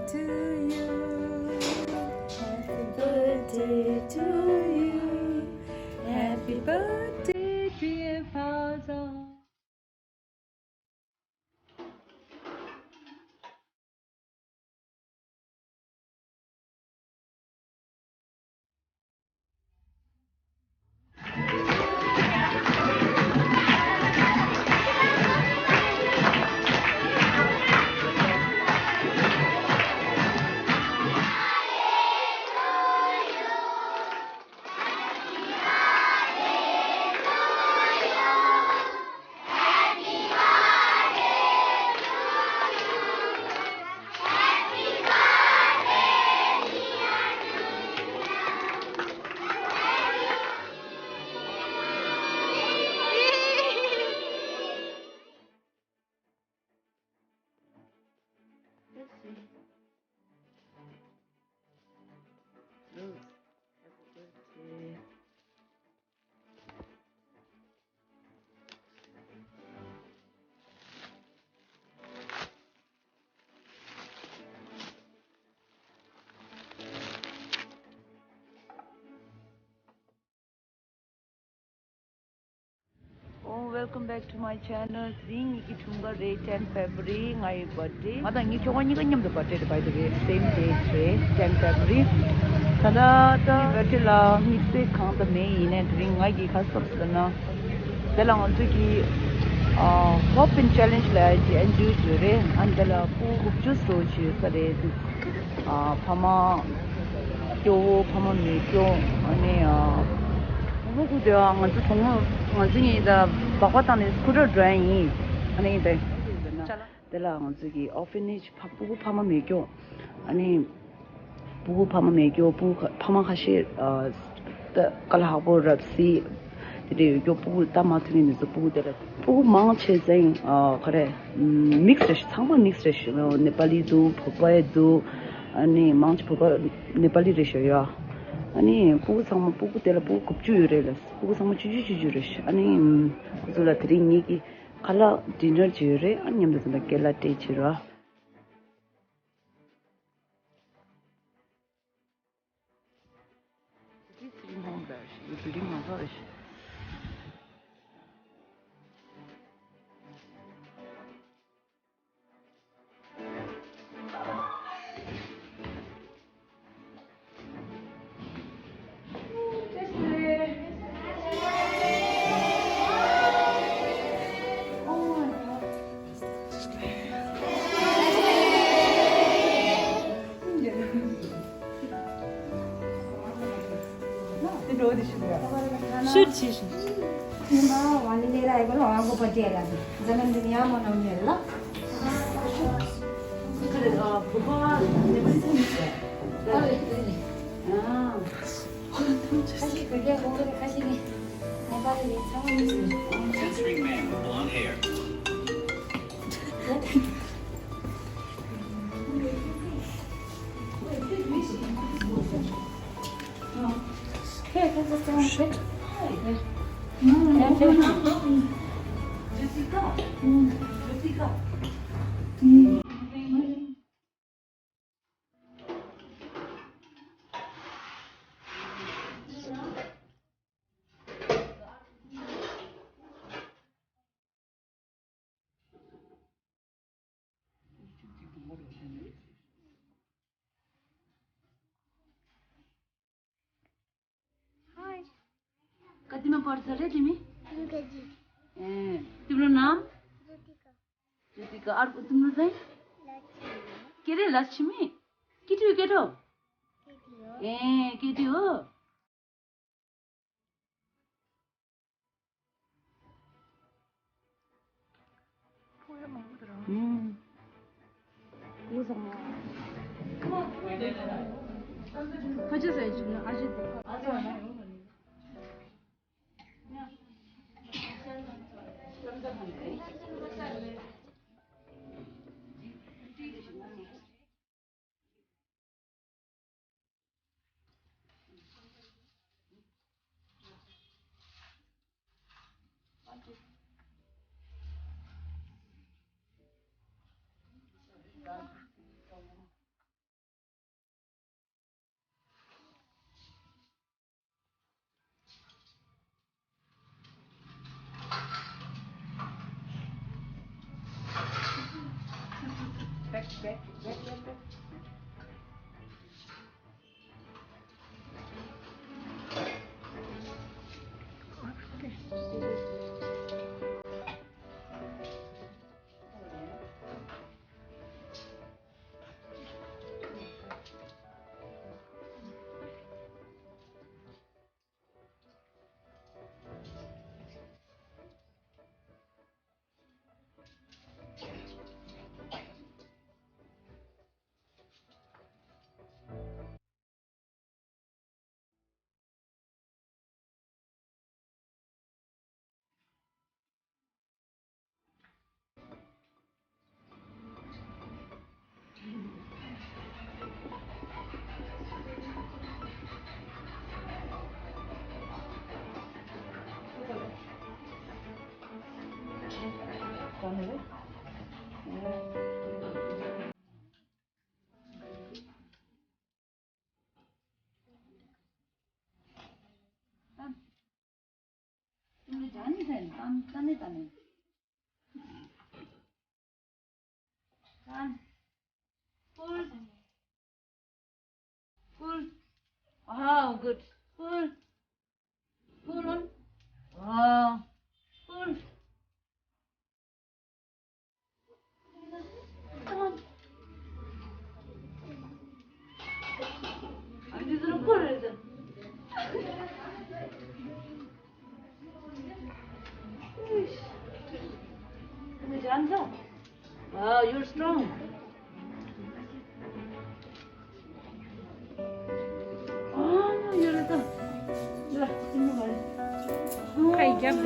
to you. Happy birthday to you. Happy birthday, dear father. Oh, welcome back to my channel. Seeing Ichunga Day 10 February, my birthday. Madang ni chonga ni kanyam the birthday by the way. Same day today, 10 February. Tada ta birthday la mixed count the May in and ring I gi khasap sana. Dala on to ki hop in challenge la ji enjoy jure and dala pu juice ro ji sare pama kyo pama me kyo ane 누구도요? 먼저 동물 먼저이다 바꿨다는 스쿠터 드라이잉 아니 데 데라 먼저기 orphanage 부부 파마 매교 아니 부부 파마 매교 부 파마 가시 kalhabo rapsi de yo bugu tamatini zo bugu de bugu mang chezeng kare mix resh changma mix resh nepali do phopae do ani mang phopa nepali resh ya 아니 부부 상무 부부 때라 부부 급주유래les 부부 상무 주주주주래시 아니 그zul라 드링이기 칼라 디너 주유래 아니면서 kell라 테치라 디스링 홈다시 빌딩 마사시 Südtischen. Immer, wann in der Eigel auch go pajera. Zaman dunia mo na unella. 그래 부부가 nepali 생겼어 아 Kasi kaya ko kaya kasi ni. Nepali 상황이 Censoring man with blonde hair. Shit. Jessica कतिमा पर्छ रे तिमी तिम्रो नाम ज्योतिका अर्को तिम्रो चाहिँ के रे लक्ष्मी केटी हो केटो केटी हो 퍼져서 지금 아직도 Full. Full. Wow, good. Full. Full on. Wow. Full. Come on. This is a full reason. Wow, you're strong. Oh, you're a good. Hey, jump.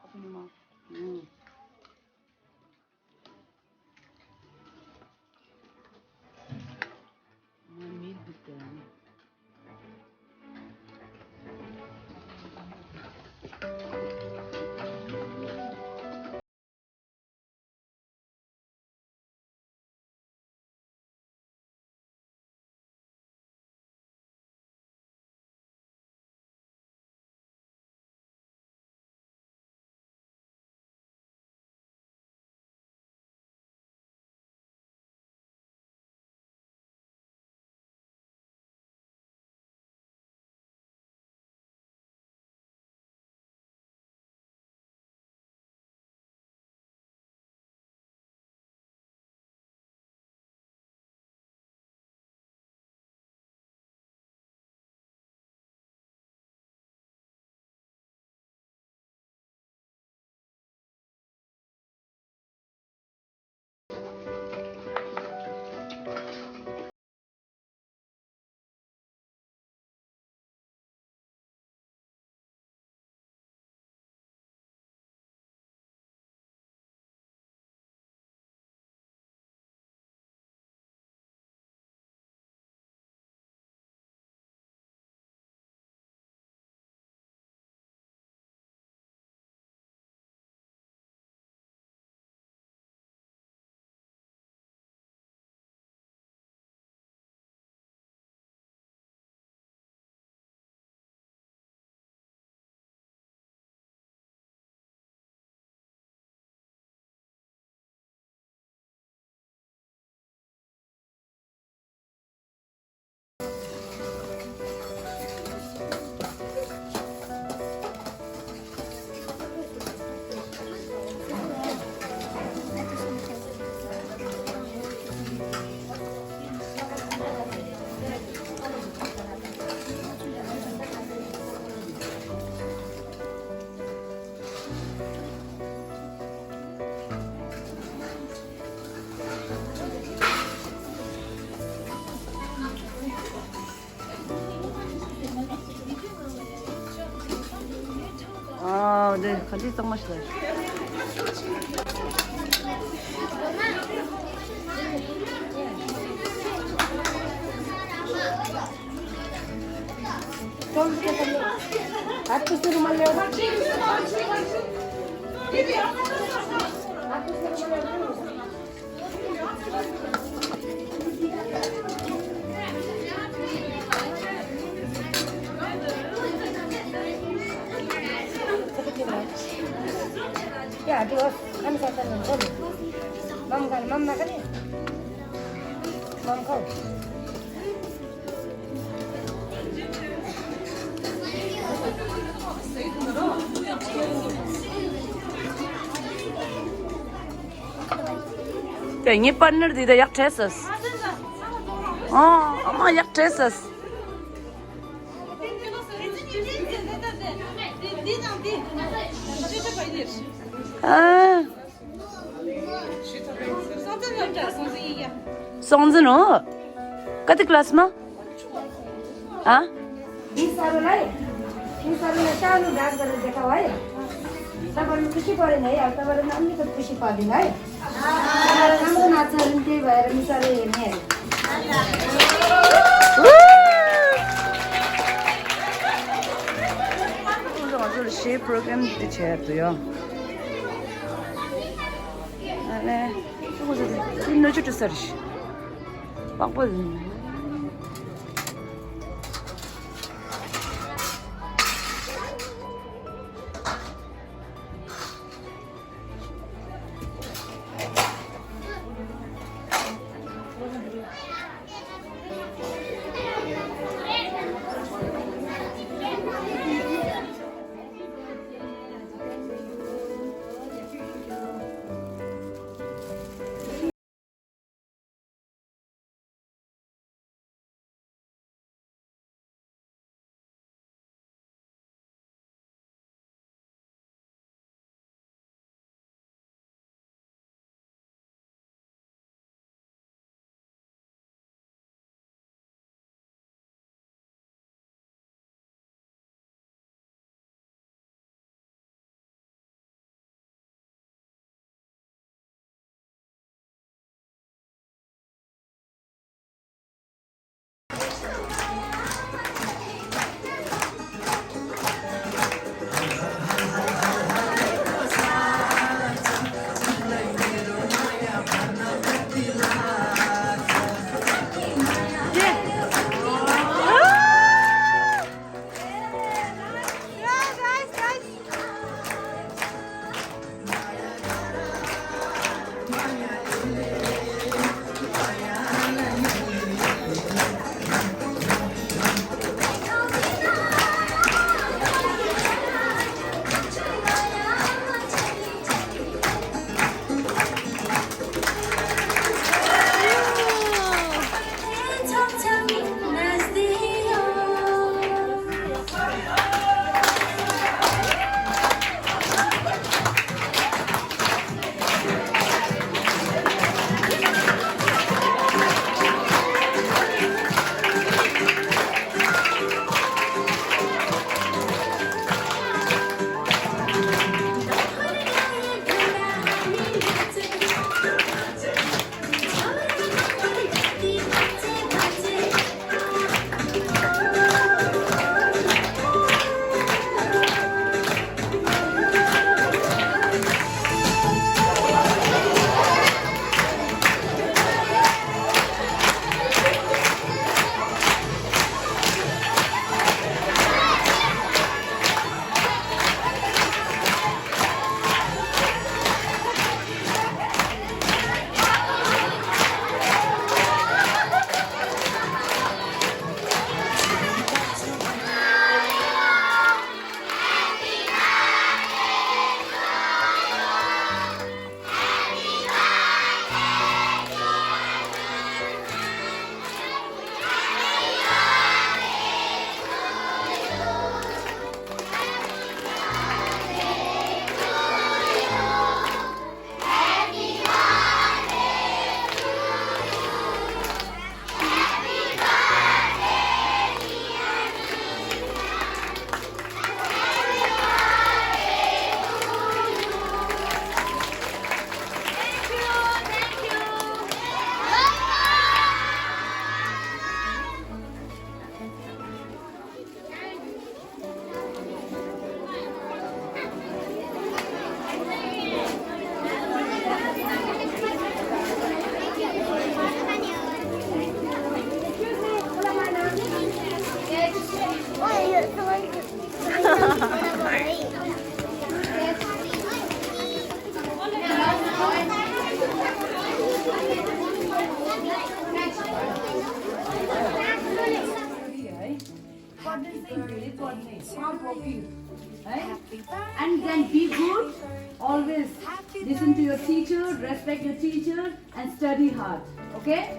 Open your mouth. 네, 같이 딱 맛있어요. Ya, Dios, kan saya tenang dulu. Mam makan ya? Mam kau. Kayaknya partner tidak yak teses. Oh, ama yak teses. Ah. Sonzen o. Kati kelas ma? Ah? Bisaruलाई सानो डाक गरेर देखाऊ है तपाईँले खुसी परेन है अब तपाईँले अलिकति खुसी पारिदिनु है राम्रो नाच्छ त्यही भएर मिसाले हेर्ने हजुर से प्रोग्राम दिएको ale co to jest? Inno czy to serś? Pak talking. Right? And then be good. Always listen to your teacher, respect your teacher, and study hard. Okay?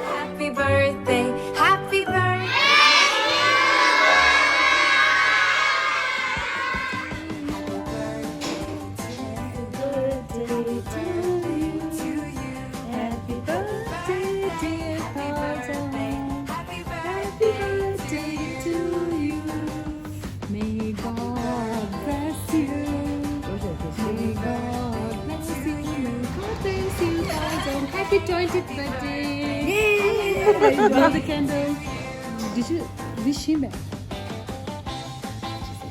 Happy birthday, happy birthday. May God bless you. May God bless you. May God bless you, Farzan. Happy 20th birthday. Yay! Blow the candle. Did you wish him back?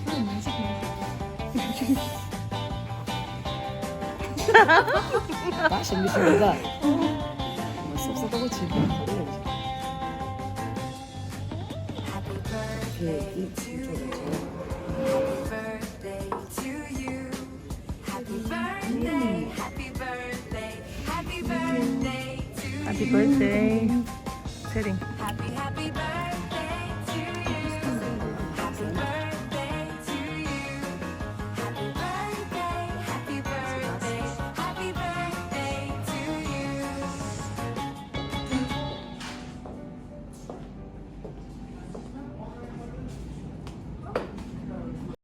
Oh, magic, Passion mission juga. 섭섭하고 지금 버려야지. Happy birthday. 세링. Happy birthday.